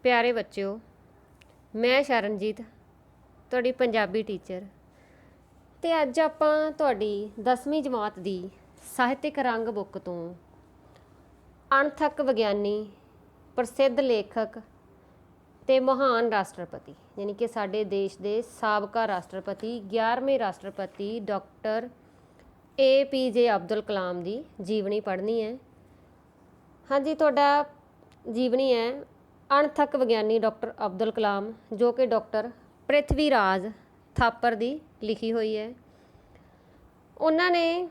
प्यारे बच्चों, मैं शरणजीत ਤੁਹਾਡੀ ਪੰਜਾਬੀ ਟੀਚਰ ਤੇ ਅੱਜ ਆਪਾਂ ਤੁਹਾਡੀ 10ਵੀਂ ਜਮਾਤ ਦੀ ਸਾਹਿਤਿਕ ਰੰਗ ਬੁੱਕ ਤੋਂ ਅਣਥੱਕ ਵਿਗਿਆਨੀ, ਪ੍ਰਸਿੱਧ ਲੇਖਕ ਤੇ ਮਹਾਨ ਰਾਸ਼ਟਰਪਤੀ ਯਾਨੀ ਕਿ ਸਾਡੇ ਦੇਸ਼ ਦੇ ਸਾਬਕਾ ਰਾਸ਼ਟਰਪਤੀ 11ਵੇਂ ਰਾਸ਼ਟਰਪਤੀ ਡਾਕਟਰ APJ ਅਬਦੁਲ ਕਲਾਮ ਦੀ ਜੀਵਨੀ ਪੜ੍ਹਨੀ ਹੈ। ਹਾਂਜੀ, ਤੁਹਾਡਾ ਜੀਵਨੀ ਹੈ ਅਣਥੱਕ ਵਿਗਿਆਨੀ ਡਾਕਟਰ ਅਬਦੁਲ ਕਲਾਮ, ਜੋ ਕਿ ਡਾਕਟਰ ਪ੍ਰਿਥਵੀ ਰਾਜ ਥਾਪਰ ਦੀ ਲਿਖੀ ਹੋਈ ਹੈ। ਉਹਨਾਂ ਨੇ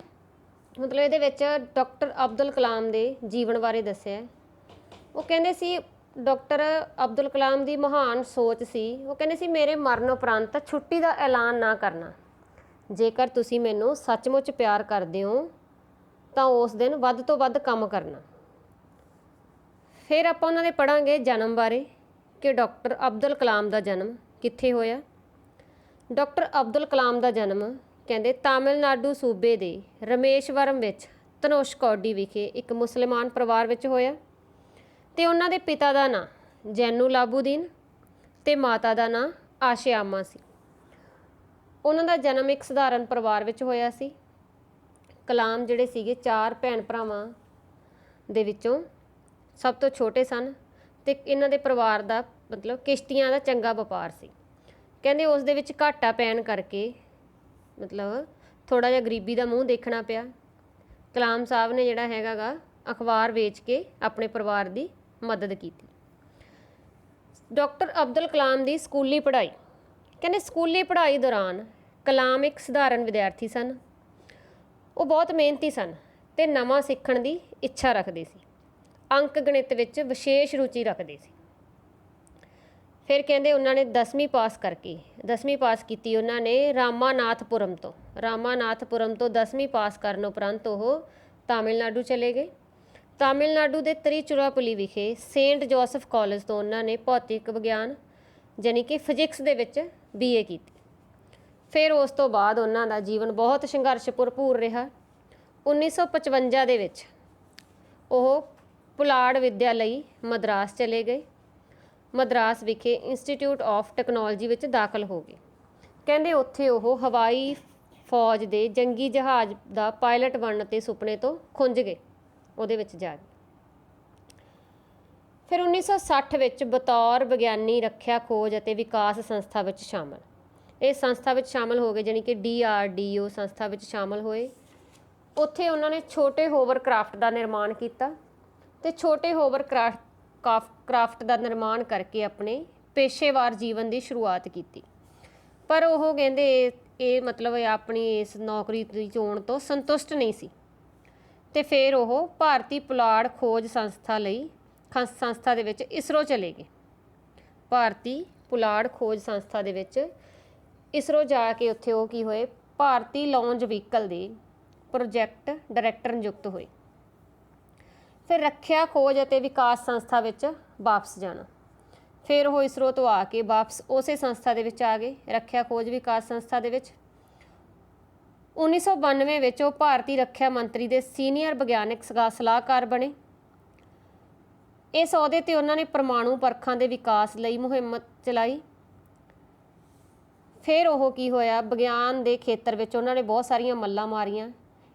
ਮਤਲਬ ਇਹਦੇ ਵਿੱਚ ਡਾਕਟਰ ਅਬਦੁਲ ਕਲਾਮ ਦੇ ਜੀਵਨ ਬਾਰੇ ਦੱਸਿਆ। ਉਹ ਕਹਿੰਦੇ ਸੀ ਡਾਕਟਰ ਅਬਦੁਲ ਕਲਾਮ ਦੀ ਮਹਾਨ ਸੋਚ ਸੀ। ਉਹ ਕਹਿੰਦੇ ਸੀ ਮੇਰੇ ਮਰਨ ਉਪਰੰਤ ਛੁੱਟੀ ਦਾ ਐਲਾਨ ਨਾ ਕਰਨਾ। ਜੇਕਰ ਤੁਸੀਂ ਮੈਨੂੰ ਸੱਚਮੁੱਚ ਪਿਆਰ ਕਰਦੇ ਹੋ ਤਾਂ ਉਸ ਦਿਨ ਵੱਧ ਤੋਂ ਵੱਧ ਕੰਮ ਕਰਨਾ। ਫਿਰ ਆਪਾਂ ਉਹਨਾਂ ਦੇ ਪੜ੍ਹਾਂਗੇ ਜਨਮ ਬਾਰੇ ਕਿ ਡਾਕਟਰ ਅਬਦੁਲ ਕਲਾਮ ਦਾ ਜਨਮ ਕਿੱਥੇ ਹੋਇਆ। ਡਾਕਟਰ ਅਬਦੁਲ ਕਲਾਮ ਦਾ ਜਨਮ ਕਹਿੰਦੇ ਤਾਮਿਲਨਾਡੂ ਸੂਬੇ ਦੇ ਰਮੇਸ਼ਵਰਮ ਵਿੱਚ ਧਨੁਸ਼ਕੋਡੀ ਵਿਖੇ ਇੱਕ ਮੁਸਲਮਾਨ ਪਰਿਵਾਰ ਵਿੱਚ ਹੋਇਆ ਅਤੇ ਉਹਨਾਂ ਦੇ ਪਿਤਾ ਦਾ ਨਾਂ ਜੈਨੂਲਾਬੂਦੀਨ ਅਤੇ ਮਾਤਾ ਦਾ ਨਾਂ ਆਸ਼ਿਆਮਾ ਸੀ। ਉਹਨਾਂ ਦਾ ਜਨਮ ਇੱਕ ਸਧਾਰਨ ਪਰਿਵਾਰ ਵਿੱਚ ਹੋਇਆ ਸੀ। ਕਲਾਮ ਜਿਹੜੇ ਸੀਗੇ 4 ਭੈਣ ਭਰਾਵਾਂ ਦੇ ਵਿੱਚੋਂ ਸਭ ਤੋਂ ਛੋਟੇ ਸਨ ਅਤੇ ਇਹਨਾਂ ਦੇ ਪਰਿਵਾਰ ਦਾ ਮਤਲਬ ਕਿਸ਼ਤੀਆਂ ਦਾ ਚੰਗਾ ਵਪਾਰ ਸੀ। ਕਹਿੰਦੇ ਉਸ ਦੇ ਵਿੱਚ ਘਾਟਾ ਪੈਣ ਕਰਕੇ ਮਤਲਬ ਥੋੜ੍ਹਾ ਜਿਹਾ ਗਰੀਬੀ ਦਾ ਮੂੰਹ ਦੇਖਣਾ ਪਿਆ। ਕਲਾਮ ਸਾਹਿਬ ਨੇ ਜਿਹੜਾ ਹੈਗਾ ਗਾ ਅਖਬਾਰ ਵੇਚ ਕੇ ਆਪਣੇ ਪਰਿਵਾਰ ਦੀ ਮਦਦ ਕੀਤੀ। ਡਾਕਟਰ ਅਬਦੁਲ ਕਲਾਮ ਦੀ ਸਕੂਲੀ ਪੜ੍ਹਾਈ ਕਹਿੰਦੇ ਸਕੂਲੀ ਪੜ੍ਹਾਈ ਦੌਰਾਨ ਕਲਾਮ ਇੱਕ ਸਧਾਰਨ ਵਿਦਿਆਰਥੀ ਸਨ। ਉਹ ਬਹੁਤ ਮਿਹਨਤੀ ਸਨ ਅਤੇ ਨਵਾਂ ਸਿੱਖਣ ਦੀ ਇੱਛਾ ਰੱਖਦੇ ਸੀ। ਅੰਕ ਗਣਿਤ ਵਿੱਚ ਵਿਸ਼ੇਸ਼ ਰੁਚੀ ਰੱਖਦੇ ਸੀ। ਫਿਰ ਕਹਿੰਦੇ ਉਹਨਾਂ ਨੇ 10ਵੀਂ ਪਾਸ ਕੀਤੀ ਉਹਨਾਂ ਨੇ ਰਾਮਾਨਾਥਪੁਰਮ ਤੋਂ 10ਵੀਂ ਪਾਸ ਕਰਨ ਉਪਰੰਤ ਉਹ ਤਾਮਿਲਨਾਡੂ ਚਲੇ ਗਏ। ਤਾਮਿਲਨਾਡੂ ਦੇ ਤ੍ਰਿਚੁਰਾਪੱਲੀ ਵਿਖੇ ਸੇਂਟ ਜੋਸਫ ਕਾਲਜ ਤੋਂ ਉਹਨਾਂ ਨੇ ਭੌਤਿਕ ਵਿਗਿਆਨ ਯਾਨੀ ਕਿ ਫਿਜ਼ਿਕਸ ਦੇ ਵਿੱਚ BA ਕੀਤੀ। ਫਿਰ ਉਸ ਤੋਂ ਬਾਅਦ ਉਹਨਾਂ ਦਾ ਜੀਵਨ ਬਹੁਤ ਸੰਘਰਸ਼ ਭਰਪੂਰ ਰਿਹਾ। 1955 ਦੇ ਵਿੱਚ ਉਹ ਪੁਲਾੜ ਵਿੱਦਿਆ ਲਈ ਮਦਰਾਸ ਚਲੇ ਗਏ। ਮਦਰਾਸ ਵਿਖੇ ਇੰਸਟੀਚਿਊਟ ਆਫ ਟੈਕਨੋਲੋਜੀ ਵਿੱਚ ਦਾਖਲ ਹੋ ਗਏ। ਕਹਿੰਦੇ ਉੱਥੇ ਉਹ ਹਵਾਈ ਫੌਜ ਦੇ ਜੰਗੀ ਜਹਾਜ਼ ਦਾ ਪਾਇਲਟ ਬਣਨ ਦੇ ਸੁਪਨੇ ਤੋਂ ਖੁੰਝ ਗਏ ਉਹਦੇ ਵਿੱਚ ਜਾ ਕੇ। ਫਿਰ 1960 ਵਿੱਚ ਬਤੌਰ ਵਿਗਿਆਨੀ ਰੱਖਿਆ ਖੋਜ ਅਤੇ ਵਿਕਾਸ ਸੰਸਥਾ ਵਿੱਚ ਸ਼ਾਮਲ ਇਸ ਸੰਸਥਾ ਵਿੱਚ ਸ਼ਾਮਲ ਹੋ ਗਏ ਯਾਨੀ ਕਿ DRDO ਸੰਸਥਾ ਵਿੱਚ ਸ਼ਾਮਲ ਹੋਏ। ਉੱਥੇ ਉਹਨਾਂ ਨੇ ਛੋਟੇ ਹੋਵਰਕ੍ਰਾਫਟ ਦਾ ਨਿਰਮਾਣ ਕੀਤਾ ਅਤੇ ਛੋਟੇ ਹੋਵਰਕ੍ਰਾਫਟ ਦਾ ਨਿਰਮਾਣ ਕਰਕੇ ਆਪਣੇ ਪੇਸ਼ੇਵਾਰ ਜੀਵਨ ਦੀ ਸ਼ੁਰੂਆਤ ਕੀਤੀ। ਪਰ ਉਹ ਕਹਿੰਦੇ ਇਹ ਮਤਲਬ ਆਪਣੀ ਇਸ ਨੌਕਰੀ ਦੀ ਚੋਣ ਤੋਂ ਸੰਤੁਸ਼ਟ ਨਹੀਂ ਸੀ ਅਤੇ ਫਿਰ ਉਹ ਭਾਰਤੀ ਪੁਲਾੜ ਖੋਜ ਸੰਸਥਾ ਦੇ ਵਿੱਚ ISRO ਚਲੇ ਗਏ। ਭਾਰਤੀ ਪੁਲਾੜ ਖੋਜ ਸੰਸਥਾ ਦੇ ਵਿੱਚ ISRO ਜਾ ਕੇ ਉੱਥੇ ਉਹ ਕੀ ਹੋਏ ਭਾਰਤੀ ਲਾਂਚ ਵਹੀਕਲ ਦੇ ਪ੍ਰੋਜੈਕਟ ਡਾਇਰੈਕਟਰ ਨਿਯੁਕਤ ਹੋਏ। ਫਿਰ ਰੱਖਿਆ ਖੋਜ ਅਤੇ ਵਿਕਾਸ ਸੰਸਥਾ ਵਿੱਚ ਵਾਪਸ ਜਾਣਾ। ਫਿਰ ਉਹ ISRO ਤੋਂ ਆ ਕੇ ਵਾਪਸ ਉਸੇ ਸੰਸਥਾ ਦੇ ਵਿੱਚ ਆ ਗਏ, ਰੱਖਿਆ ਖੋਜ ਵਿਕਾਸ ਸੰਸਥਾ ਦੇ ਵਿੱਚ। 1992 ਵਿੱਚ ਉਹ ਭਾਰਤੀ ਰੱਖਿਆ ਮੰਤਰੀ ਦੇ ਸੀਨੀਅਰ ਵਿਗਿਆਨਕ ਸਲਾਹਕਾਰ ਬਣੇ। ਇਸ ਅਹੁਦੇ 'ਤੇ ਉਹਨਾਂ ਨੇ ਪਰਮਾਣੂ ਪਰਖਾਂ ਦੇ ਵਿਕਾਸ ਲਈ ਮੁਹਿੰਮ ਚਲਾਈ। ਫਿਰ ਉਹ ਕੀ ਹੋਇਆ ਵਿਗਿਆਨ ਦੇ ਖੇਤਰ ਵਿੱਚ ਉਹਨਾਂ ਨੇ ਬਹੁਤ ਸਾਰੀਆਂ ਮੱਲਾਂ ਮਾਰੀਆਂ।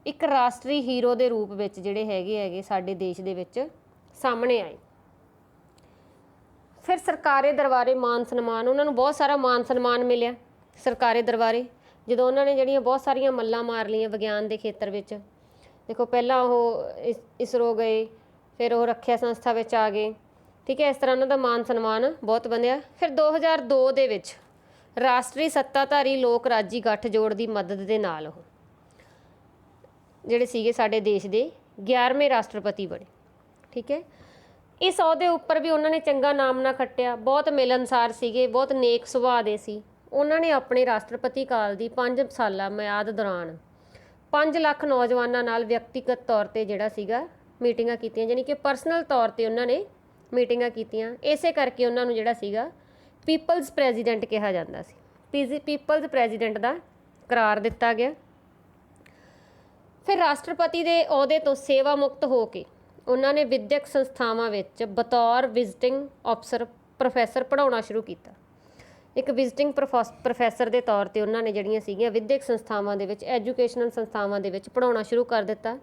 ਇੱਕ ਰਾਸ਼ਟਰੀ ਹੀਰੋ ਦੇ ਰੂਪ ਵਿੱਚ ਜਿਹੜੇ ਹੈਗੇ ਸਾਡੇ ਦੇਸ਼ ਦੇ ਵਿੱਚ ਸਾਹਮਣੇ ਆਏ। ਫਿਰ ਸਰਕਾਰੀ ਦਰਬਾਰੇ ਮਾਨ ਸਨਮਾਨ, ਉਹਨਾਂ ਨੂੰ ਬਹੁਤ ਸਾਰਾ ਮਾਨ ਸਨਮਾਨ ਮਿਲਿਆ ਸਰਕਾਰੀ ਦਰਬਾਰੇ ਜਦੋਂ ਉਹਨਾਂ ਨੇ ਜਿਹੜੀਆਂ ਬਹੁਤ ਸਾਰੀਆਂ ਮੱਲਾਂ ਮਾਰ ਲਈਆਂ ਵਿਗਿਆਨ ਦੇ ਖੇਤਰ ਵਿੱਚ। ਦੇਖੋ ਪਹਿਲਾਂ ਉਹ ISRO ਗਏ, ਫਿਰ ਉਹ ਰੱਖਿਆ ਸੰਸਥਾ ਵਿੱਚ ਆ ਗਏ, ਠੀਕ ਹੈ। ਇਸ ਤਰ੍ਹਾਂ ਉਹਨਾਂ ਦਾ ਮਾਨ ਸਨਮਾਨ ਬਹੁਤ ਬਣਿਆ। ਫਿਰ 2002 ਦੇ ਵਿੱਚ ਰਾਸ਼ਟਰੀ ਸੱਤਾਧਾਰੀ ਲੋਕ ਰਾਜੀ ਗੱਠਜੋੜ ਦੀ ਮਦਦ ਦੇ ਨਾਲ ਉਹ ਜਿਹੜੇ ਸੀਗੇ ਸਾਡੇ ਦੇਸ਼ ਦੇ 11ਵੇਂ ਰਾਸ਼ਟਰਪਤੀ ਬਣੇ, ਠੀਕ ਹੈ। ਇਸ ਅਹੁਦੇ ਉੱਪਰ ਵੀ ਉਹਨਾਂ ਨੇ ਚੰਗਾ ਨਾਮ ਨਾ ਖੱਟਿਆ। ਬਹੁਤ ਮਿਲਣਸਾਰ ਸੀਗੇ, ਬਹੁਤ ਨੇਕ ਸੁਭਾਅ ਦੇ ਸੀ। ਉਹਨਾਂ ਨੇ ਆਪਣੇ ਰਾਸ਼ਟਰਪਤੀ ਕਾਲ ਦੀ 5 ਸਾਲਾ ਮਿਆਦ ਦੌਰਾਨ 5 ਲੱਖ ਨੌਜਵਾਨਾਂ ਨਾਲ ਵਿਅਕਤੀਗਤ ਤੌਰ 'ਤੇ ਜਿਹੜਾ ਸੀਗਾ ਮੀਟਿੰਗਾਂ ਕੀਤੀਆਂ, ਯਾਨੀ ਕਿ ਪਰਸਨਲ ਤੌਰ 'ਤੇ ਉਹਨਾਂ ਨੇ ਮੀਟਿੰਗਾਂ ਕੀਤੀਆਂ। ਇਸੇ ਕਰਕੇ ਉਹਨਾਂ ਨੂੰ ਜਿਹੜਾ ਸੀਗਾ ਪੀਪਲਜ਼ ਪ੍ਰੈਜ਼ੀਡੈਂਟ ਕਿਹਾ ਜਾਂਦਾ ਸੀ। ਪੀਪਲਜ਼ ਪ੍ਰੈਜ਼ੀਡੈਂਟ ਦਾ ਕਰਾਰ ਦਿੱਤਾ ਗਿਆ। ਫਿਰ ਰਾਸ਼ਟਰਪਤੀ ਦੇ ਅਹੁਦੇ ਤੋਂ ਸੇਵਾ ਮੁਕਤ ਹੋ ਕੇ ਉਹਨਾਂ ਨੇ ਵਿਦਿਅਕ ਸੰਸਥਾਵਾਂ ਵਿੱਚ ਬਤੌਰ ਵਿਜ਼ਿਟਿੰਗ ਅਫਸਰ ਪ੍ਰੋਫੈਸਰ ਪੜ੍ਹਾਉਣਾ ਸ਼ੁਰੂ ਕੀਤਾ। ਇੱਕ ਵਿਜ਼ਿਟਿੰਗ ਪ੍ਰੋਫੈਸਰ ਦੇ ਤੌਰ 'ਤੇ ਉਹਨਾਂ ਨੇ ਜਿਹੜੀਆਂ ਸੀਗੀਆਂ ਵਿਦਿਅਕ ਸੰਸਥਾਵਾਂ ਦੇ ਵਿੱਚ, ਐਜੂਕੇਸ਼ਨਲ ਸੰਸਥਾਵਾਂ ਦੇ ਵਿੱਚ ਪੜ੍ਹਾਉਣਾ ਸ਼ੁਰੂ ਕਰ ਦਿੱਤਾ।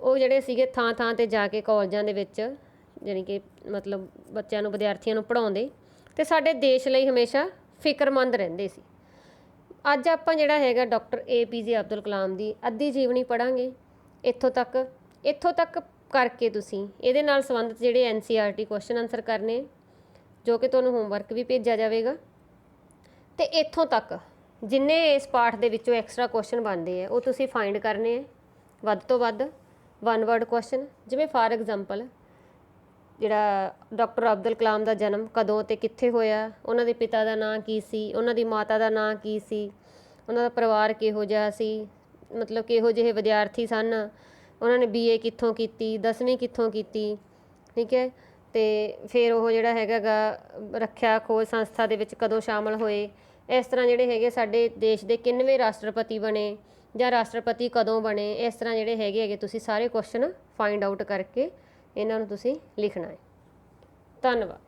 ਉਹ ਜਿਹੜੇ ਸੀਗੇ ਥਾਂ ਥਾਂ 'ਤੇ ਜਾ ਕੇ ਕਾਲਜਾਂ ਦੇ ਵਿੱਚ ਜਾਣੀ ਕਿ ਮਤਲਬ ਬੱਚਿਆਂ ਨੂੰ, ਵਿਦਿਆਰਥੀਆਂ ਨੂੰ ਪੜ੍ਹਾਉਂਦੇ ਅਤੇ ਸਾਡੇ ਦੇਸ਼ ਲਈ ਹਮੇਸ਼ਾ ਫਿਕਰਮੰਦ ਰਹਿੰਦੇ ਸੀ। ਅੱਜ ਆਪਾਂ ਜਿਹੜਾ ਹੈਗਾ ਡਾਕਟਰ APJ ਅਬਦੁਲ ਕਲਾਮ ਦੀ ਅੱਧੀ ਜੀਵਨੀ ਪੜ੍ਹਾਂਗੇ। ਇੱਥੋਂ ਤੱਕ ਕਰਕੇ ਤੁਸੀਂ ਇਹਦੇ ਨਾਲ ਸੰਬੰਧਿਤ ਜਿਹੜੇ NCERT ਕੁਐਸਚਨ ਆਨਸਰ ਕਰਨੇ, ਜੋ ਕਿ ਤੁਹਾਨੂੰ ਹੋਮਵਰਕ ਵੀ ਭੇਜਿਆ ਜਾਵੇਗਾ। ਅਤੇ ਇੱਥੋਂ ਤੱਕ ਜਿੰਨੇ ਇਸ ਪਾਠ ਦੇ ਵਿੱਚੋਂ ਐਕਸਟਰਾ ਕੁਐਸਚਨ ਬਣਦੇ ਆ ਉਹ ਤੁਸੀਂ ਫਾਈਂਡ ਕਰਨੇ ਆ ਵੱਧ ਤੋਂ ਵੱਧ 1 ਵਰਡ ਕੁਐਸਚਨ। ਜਿਵੇਂ ਫਾਰ ਐਗਜ਼ਾਮਪਲ ਜਿਹੜਾ ਡਾਕਟਰ ਅਬਦੁਲ ਕਲਾਮ ਦਾ ਜਨਮ ਕਦੋਂ ਅਤੇ ਕਿੱਥੇ ਹੋਇਆ, ਉਹਨਾਂ ਦੇ ਪਿਤਾ ਦਾ ਨਾਂ ਕੀ ਸੀ, ਉਹਨਾਂ ਦੀ ਮਾਤਾ ਦਾ ਨਾਂ ਕੀ ਸੀ, ਉਹਨਾਂ ਦਾ ਪਰਿਵਾਰ ਕਿਹੋ ਜਿਹਾ ਸੀ, ਮਤਲਬ ਕਿਹੋ ਜਿਹੇ ਵਿਦਿਆਰਥੀ ਸਨ, ਉਹਨਾਂ ਨੇ BA ਕਿੱਥੋਂ ਕੀਤੀ, 10ਵੀਂ ਕਿੱਥੋਂ ਕੀਤੀ, ਠੀਕ ਹੈ। ਅਤੇ ਫਿਰ ਉਹ ਜਿਹੜਾ ਹੈਗਾ ਗਾ ਰੱਖਿਆ ਖੋਜ ਸੰਸਥਾ ਦੇ ਵਿੱਚ ਕਦੋਂ ਸ਼ਾਮਲ ਹੋਏ। ਇਸ ਤਰ੍ਹਾਂ ਜਿਹੜੇ ਹੈਗੇ ਸਾਡੇ ਦੇਸ਼ ਦੇ ਕਿੰਨਵੇਂ ਰਾਸ਼ਟਰਪਤੀ ਬਣੇ ਜਾਂ ਰਾਸ਼ਟਰਪਤੀ ਕਦੋਂ ਬਣੇ, ਇਸ ਤਰ੍ਹਾਂ ਜਿਹੜੇ ਹੈਗੇ ਤੁਸੀਂ ਸਾਰੇ ਕੁਐਸਚਨ ਫਾਈਂਡ ਆਊਟ ਕਰਕੇ ਇਹਨਾਂ ਨੂੰ ਤੁਸੀਂ ਲਿਖਣਾ ਹੈ। ਧੰਨਵਾਦ।